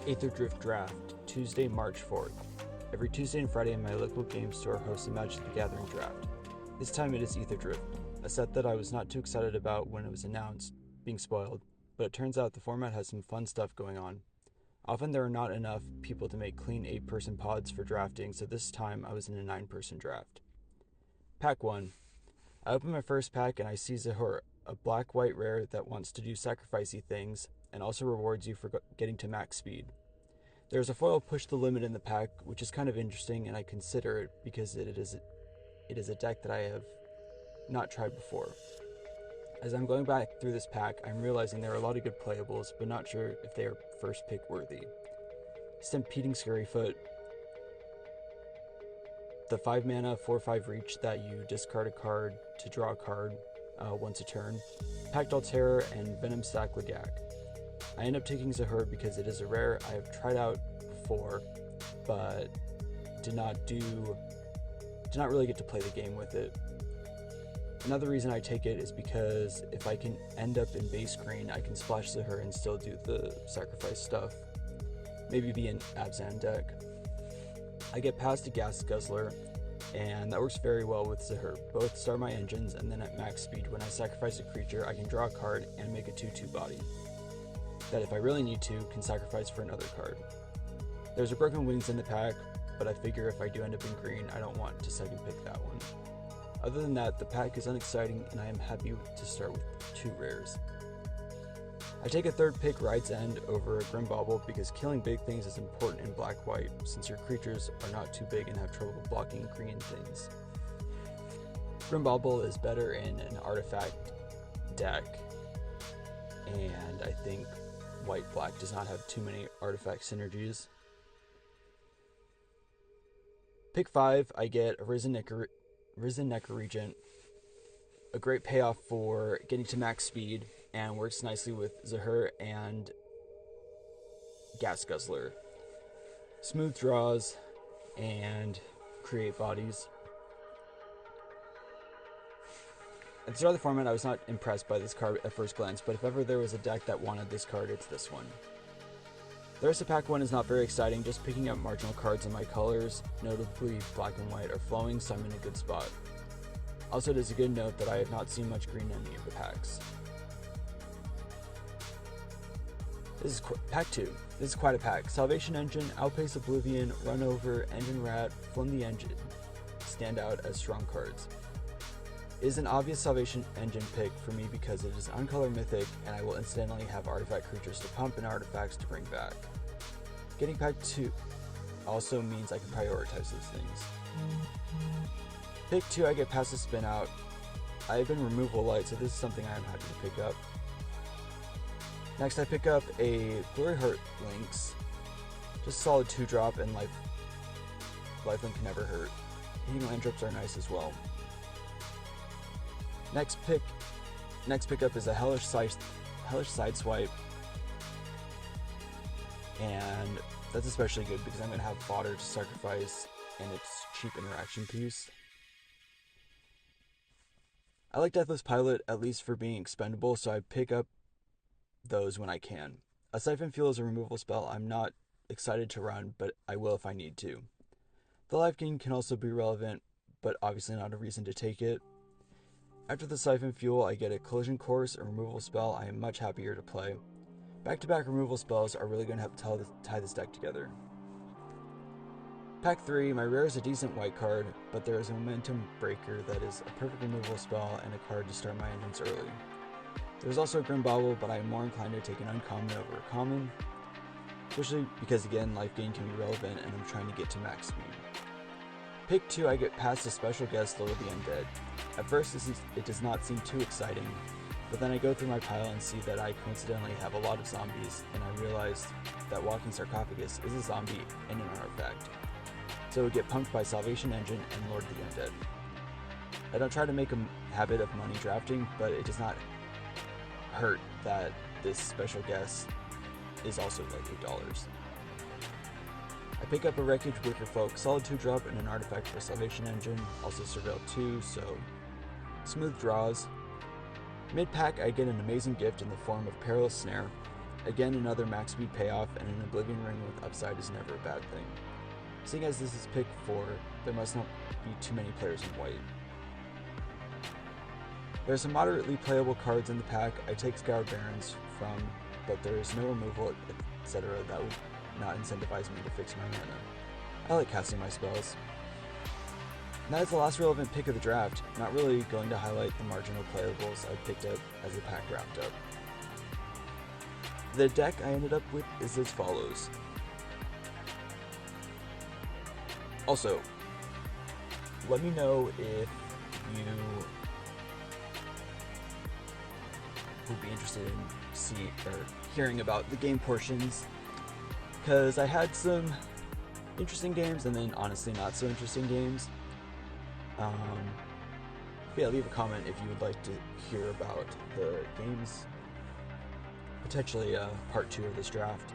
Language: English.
Aetherdrift Draft, Tuesday, March 4th. Every Tuesday and Friday, my local game store hosts a Magic the Gathering draft. This time it is Aetherdrift, a set that I was not too excited about when it was announced, being spoiled, but it turns out the format has some fun stuff going on. Often there are not enough people to make clean 8-person pods for drafting, so this time I was in a 9-person draft. Pack 1. I open my first pack and I see Zahur, a black-white rare that wants to do sacrificey things and also rewards you for getting to max speed. There's a foil push the limit in the pack, which is kind of interesting, and I consider it because it is a deck that I have not tried before. As I'm going back through this pack, I'm realizing there are a lot of good playables, but not sure if they are first pick worthy. Stampeding Scurryfoot, the 5 mana 4/5 reach that you discard a card to draw a card once a turn, Packed Altera, and Venom Sack Lagak. I end up taking Zahur because it is a rare I have tried out before, but did not really get to play the game with it. Another reason I take it is because if I can end up in base green, I can splash Zahur and still do the sacrifice stuff. Maybe be an Abzan deck. I get past a Gas Guzzler, and that works very well with Zahur. Both start my engines, and then at max speed, when I sacrifice a creature, I can draw a card and make a 2/2 body that, if I really need to, can sacrifice for another card. There's a Broken Wings in the pack, but I figure if I do end up in green, I don't want to second pick that one. Other than that, the pack is unexciting, and I am happy to start with 2 rares. I take a third pick Ride's End over Grim Bauble because killing big things is important in black-white, since your creatures are not too big and have trouble blocking green things. Grim Bauble is better in an artifact deck, and I think white-black does not have too many artifact synergies. Pick 5, I get a Risen Necker Regent, a great payoff for getting to max speed, and works nicely with Zahur and Gas Guzzler. Smooth draws and create bodies. At the start of the format, I was not impressed by this card at first glance, but if ever there was a deck that wanted this card, it's this one. The rest of pack 1 is not very exciting, just picking up marginal cards in my colors, notably black and white, are flowing, so I'm in a good spot. Also, it is a good note that I have not seen much green in any of the packs. This is pack 2. This is quite a pack. Salvation Engine, Outpace Oblivion, Run Over, Engine Rat, Flum the Engine stand out as strong cards. It is an obvious Salvation Engine pick for me because it is uncolor mythic, and I will incidentally have artifact creatures to pump and artifacts to bring back. Getting pack 2 also means I can prioritize those things. Pick 2, I get past the spin out. I have been removal light, so this is something I am happy to pick up. Next, I pick up a Glory Heart Lynx. Just a solid 2-drop, and lifelink can never hurt. Hitting land trips are nice as well. Next pickup is a Hellish Sideswipe, and that's especially good because I'm going to have fodder to sacrifice, and it's cheap interaction piece. I like Deathless Pilot, at least for being expendable, so I pick up those when I can. A Siphon Fuel is a removal spell I'm not excited to run, but I will if I need to. The Life Gain can also be relevant, but obviously not a reason to take it. After the Siphon Fuel, I get a Collision Course, a removal spell I am much happier to play. Back-to-back removal spells are really going to have to tie this deck together. Pack 3, my rare is a decent white card, but there is a Momentum Breaker that is a perfect removal spell and a card to start my engines early. There's also a Grim Bauble, but I am more inclined to take an uncommon over a common, especially because, again, life gain can be relevant and I'm trying to get to max speed. Pick 2, I get past a special guest, Lower the Undead. At first, it does not seem too exciting, but then I go through my pile and see that I coincidentally have a lot of zombies, and I realize that Walking Sarcophagus is a zombie and an artifact. So we get pumped by Salvation Engine and Lord of the Undead. I don't try to make a habit of money drafting, but it does not hurt that this special guest is also like $8. I pick up a Wreckage Wicker Folk, solid 2-drop, and an artifact for Salvation Engine, also Surveil 2, so smooth draws. Mid-pack, I get an amazing gift in the form of Perilous Snare, Again, another max speed payoff, and an Oblivion Ring with upside is never a bad thing. Seeing as this is pick 4, there must not be too many players in white. There are some moderately playable cards in the pack I take Scoured Barons from, but there is no removal, etc. that would not incentivize me to fix my mana. I like casting my spells. And that is the last relevant pick of the draft, not really going to highlight the marginal playables I picked up as the pack wrapped up. The deck I ended up with is as follows. Also, let me know if you would be interested in hearing about the game portions, because I had some interesting games and then honestly not so interesting games. Yeah, leave a comment if you would like to hear about the games, potentially part 2 of this draft.